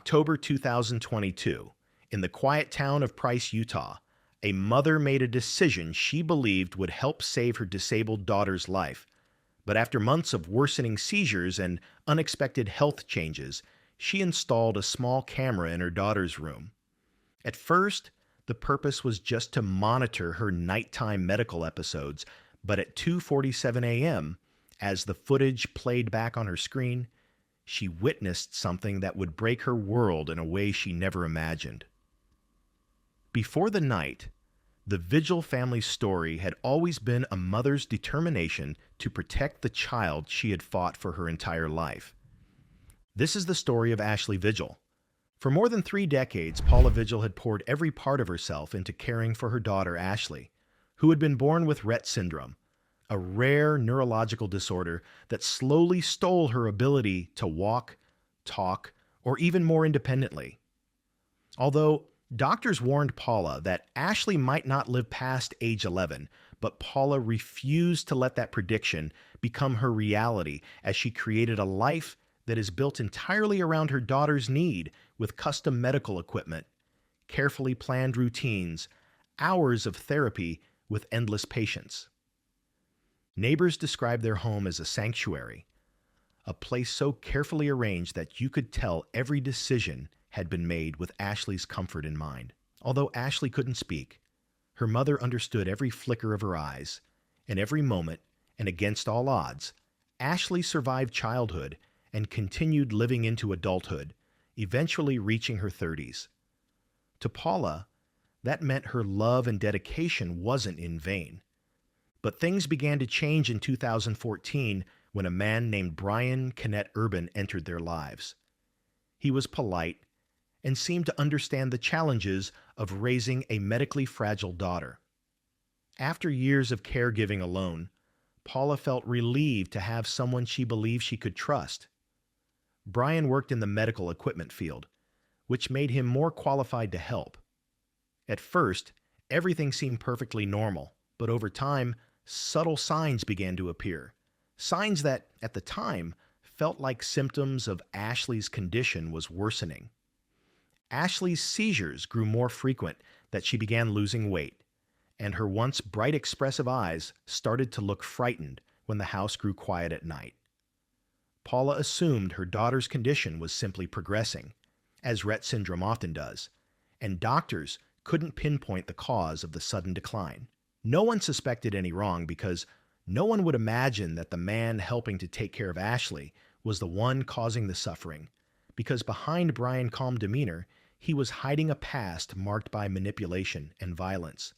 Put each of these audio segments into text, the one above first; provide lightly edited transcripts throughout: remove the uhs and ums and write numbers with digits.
October 2022, in the quiet town of Price, Utah, a mother made a decision she believed would help save her disabled daughter's life. But after months of worsening seizures and unexpected health changes, she installed a small camera in her daughter's room. At first, the purpose was just to monitor her nighttime medical episodes, but at 2:47 a.m., as the footage played back on her screen, she witnessed something that would break her world in a way she never imagined. Before the night, the Vigil family's story had always been a mother's determination to protect the child she had fought for her entire life. This is the story of Ashley Vigil. For more than 3 decades, Paula Vigil had poured every part of herself into caring for her daughter Ashley, who had been born with Rett syndrome, a rare neurological disorder that slowly stole her ability to walk, talk, or even more independently. Although doctors warned Paula that Ashley might not live past age 11, but Paula refused to let that prediction become her reality as she created a life that is built entirely around her daughter's need, with custom medical equipment, carefully planned routines, hours of therapy with endless patience. Neighbors described their home as a sanctuary, a place so carefully arranged that you could tell every decision had been made with Ashley's comfort in mind. Although Ashley couldn't speak, her mother understood every flicker of her eyes, and every moment, and against all odds, Ashley survived childhood and continued living into adulthood, eventually reaching her 30s. To Paula, that meant her love and dedication wasn't in vain. But things began to change in 2014 when a man named Brian Kennett Urban entered their lives. He was polite and seemed to understand the challenges of raising a medically fragile daughter. After years of caregiving alone, Paula felt relieved to have someone she believed she could trust. Brian worked in the medical equipment field, which made him more qualified to help. At first, everything seemed perfectly normal, but over time, subtle signs began to appear. Signs that, at the time, felt like symptoms of Ashley's condition was worsening. Ashley's seizures grew more frequent, that she began losing weight, and her once bright expressive eyes started to look frightened when the house grew quiet at night. Paula assumed her daughter's condition was simply progressing, as Rett syndrome often does, and doctors couldn't pinpoint the cause of the sudden decline. No one suspected any wrong because no one would imagine that the man helping to take care of Ashley was the one causing the suffering, because behind Brian's calm demeanor, he was hiding a past marked by manipulation and violence,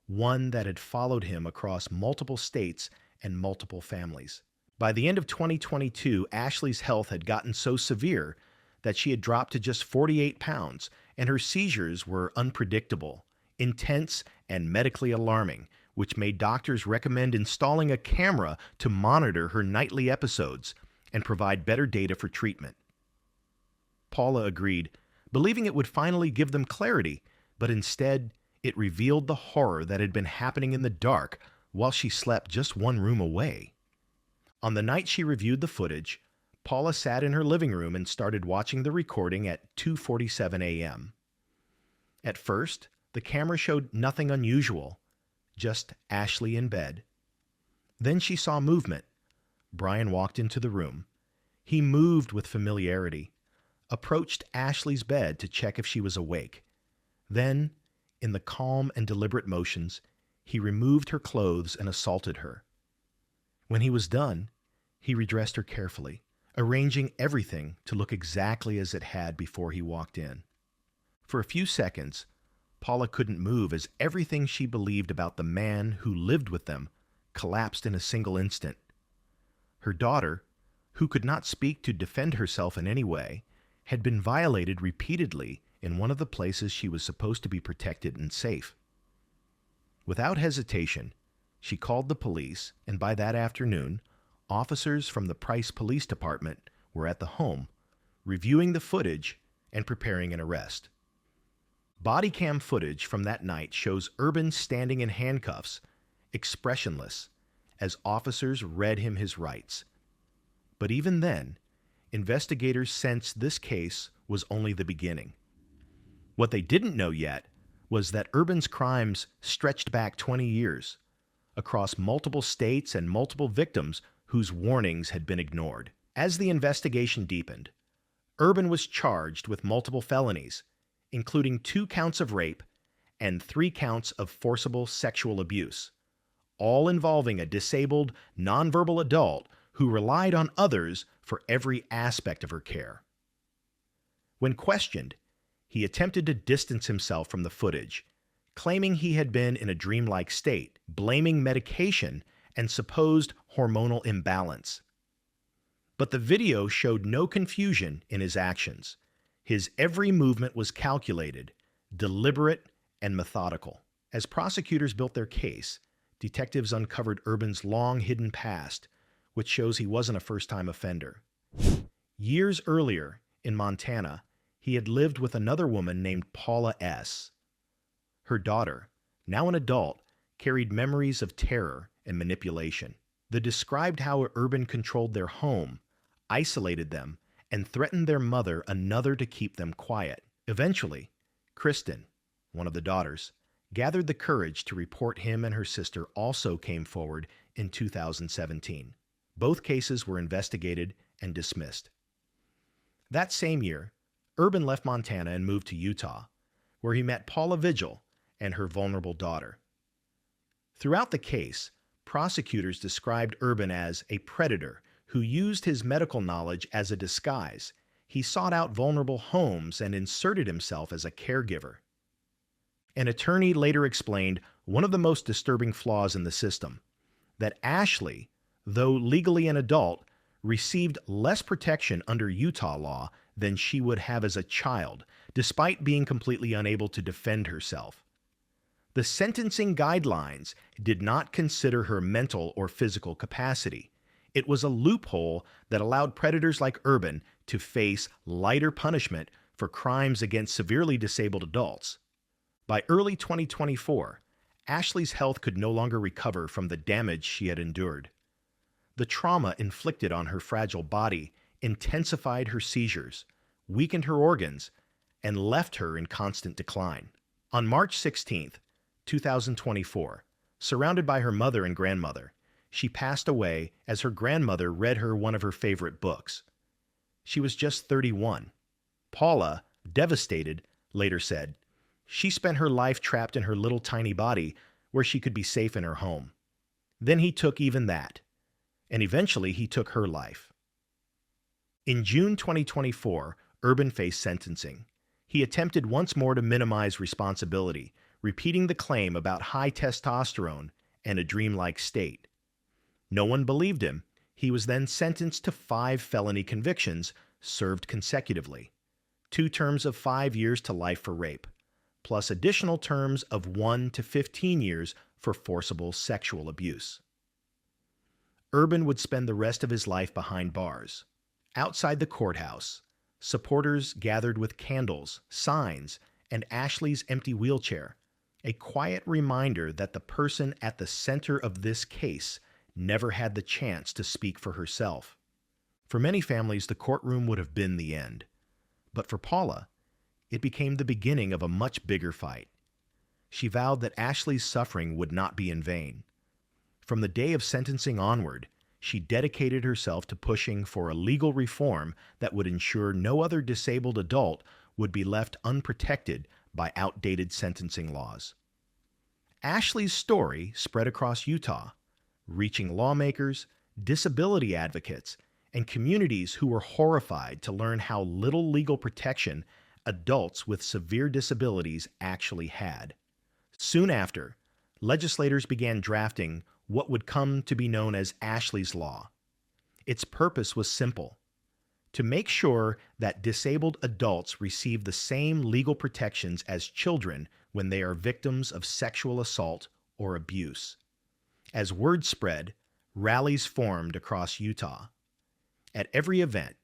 one that had followed him across multiple states and multiple families. By the end of 2022, Ashley's health had gotten so severe that she had dropped to just 48 pounds, and her seizures were unpredictable, intense, and medically alarming, which made doctors recommend installing a camera to monitor her nightly episodes and provide better data for treatment. Paula agreed, believing it would finally give them clarity, but instead, it revealed the horror that had been happening in the dark while she slept just one room away. On the night she reviewed the footage, Paula sat in her living room and started watching the recording at 2:47 a.m. At first, the camera showed nothing unusual, just Ashley in bed. Then she saw movement. Brian walked into the room. He moved with familiarity, approached Ashley's bed to check if she was awake. Then, in the calm and deliberate motions, he removed her clothes and assaulted her. When he was done, he redressed her carefully, arranging everything to look exactly as it had before he walked in. For a few seconds, Paula couldn't move as everything she believed about the man who lived with them collapsed in a single instant. Her daughter, who could not speak to defend herself in any way, had been violated repeatedly in one of the places she was supposed to be protected and safe. Without hesitation, she called the police, and by that afternoon, officers from the Price Police Department were at the home, reviewing the footage and preparing an arrest. Body cam footage from that night shows Urban standing in handcuffs, expressionless, as officers read him his rights. But even then, investigators sensed this case was only the beginning. What they didn't know yet was that Urban's crimes stretched back 20 years, across multiple states and multiple victims whose warnings had been ignored. As the investigation deepened, Urban was charged with multiple felonies, including 2 counts of rape and 3 counts of forcible sexual abuse, all involving a disabled, nonverbal adult who relied on others for every aspect of her care. When questioned, he attempted to distance himself from the footage, claiming he had been in a dreamlike state, blaming medication and supposed hormonal imbalance. But the video showed no confusion in his actions. His every movement was calculated, deliberate, and methodical. As prosecutors built their case, detectives uncovered Urban's long-hidden past, which shows he wasn't a first-time offender. Years earlier, in Montana, he had lived with another woman named Paula S. Her daughter, now an adult, carried memories of terror and manipulation. They described how Urban controlled their home, isolated them, and threatened their mother another to keep them quiet. Eventually, Kristen, one of the daughters, gathered the courage to report him and her sister also came forward in 2017. Both cases were investigated and dismissed. That same year, Urban left Montana and moved to Utah, where he met Paula Vigil and her vulnerable daughter. Throughout the case, prosecutors described Urban as a predator who used his medical knowledge as a disguise. He sought out vulnerable homes and inserted himself as a caregiver. An attorney later explained one of the most disturbing flaws in the system, that Ashley, though legally an adult, received less protection under Utah law than she would have as a child, despite being completely unable to defend herself. The sentencing guidelines did not consider her mental or physical capacity. It was a loophole that allowed predators like Urban to face lighter punishment for crimes against severely disabled adults. By early 2024, Ashley's health could no longer recover from the damage she had endured. The trauma inflicted on her fragile body intensified her seizures, weakened her organs, and left her in constant decline. On March 16, 2024, surrounded by her mother and grandmother, she passed away as her grandmother read her one of her favorite books. She was just 31. Paula, devastated, later said, "She spent her life trapped in her little tiny body where she could be safe in her home. Then he took even that, and eventually he took her life." In June 2024, Urban faced sentencing. He attempted once more to minimize responsibility, repeating the claim about high testosterone and a dreamlike state. No one believed him. He was then sentenced to 5 felony convictions, served consecutively, 2 terms of 5 years to life for rape, plus additional terms of 1 to 15 years for forcible sexual abuse. Urban would spend the rest of his life behind bars. Outside the courthouse, supporters gathered with candles, signs, and Ashley's empty wheelchair, a quiet reminder that the person at the center of this case never had the chance to speak for herself. For many families, the courtroom would have been the end. But for Paula, it became the beginning of a much bigger fight. She vowed that Ashley's suffering would not be in vain. From the day of sentencing onward, she dedicated herself to pushing for a legal reform that would ensure no other disabled adult would be left unprotected by outdated sentencing laws. Ashley's story spread across Utah, reaching lawmakers, disability advocates, and communities who were horrified to learn how little legal protection adults with severe disabilities actually had. Soon after, legislators began drafting what would come to be known as Ashley's Law. Its purpose was simple: to make sure that disabled adults receive the same legal protections as children when they are victims of sexual assault or abuse. As word spread, rallies formed across Utah. At every event,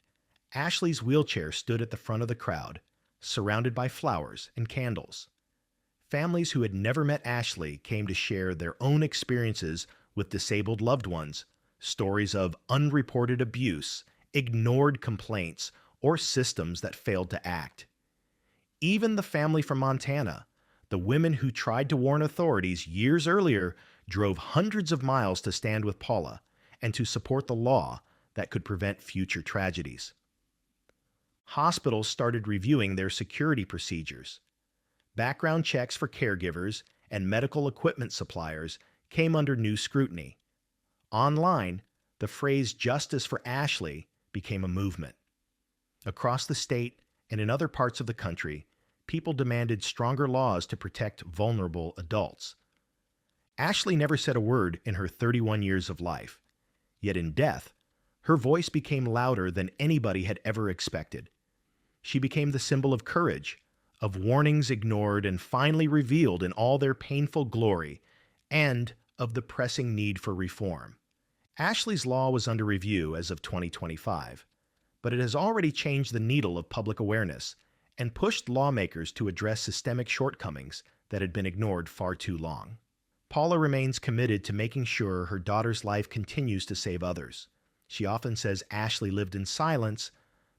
Ashley's wheelchair stood at the front of the crowd, surrounded by flowers and candles. Families who had never met Ashley came to share their own experiences with disabled loved ones, stories of unreported abuse, ignored complaints, or systems that failed to act. Even the family from Montana, the women who tried to warn authorities years earlier, drove hundreds of miles to stand with Paula and to support the law that could prevent future tragedies. Hospitals started reviewing their security procedures. Background checks for caregivers and medical equipment suppliers came under new scrutiny. Online, the phrase "justice for Ashley" became a movement. Across the state and in other parts of the country, people demanded stronger laws to protect vulnerable adults. Ashley never said a word in her 31 years of life. Yet in death, her voice became louder than anybody had ever expected. She became the symbol of courage, of warnings ignored and finally revealed in all their painful glory, and of the pressing need for reform. Ashley's law was under review as of 2025, but it has already changed the needle of public awareness and pushed lawmakers to address systemic shortcomings that had been ignored far too long. Paula remains committed to making sure her daughter's life continues to save others. She often says Ashley lived in silence,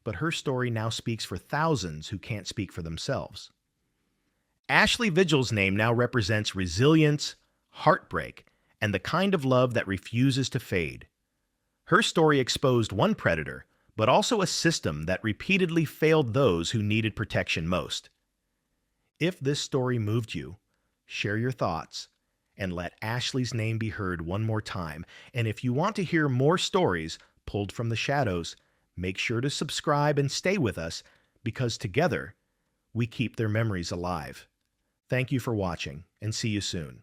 but her story now speaks for thousands who can't speak for themselves. Ashley Vigil's name now represents resilience, heartbreak, and the kind of love that refuses to fade. Her story exposed one predator, but also a system that repeatedly failed those who needed protection most. If this story moved you, share your thoughts and let Ashley's name be heard one more time. And if you want to hear more stories pulled from the shadows, make sure to subscribe and stay with us, because together we keep their memories alive. Thank you for watching, and see you soon.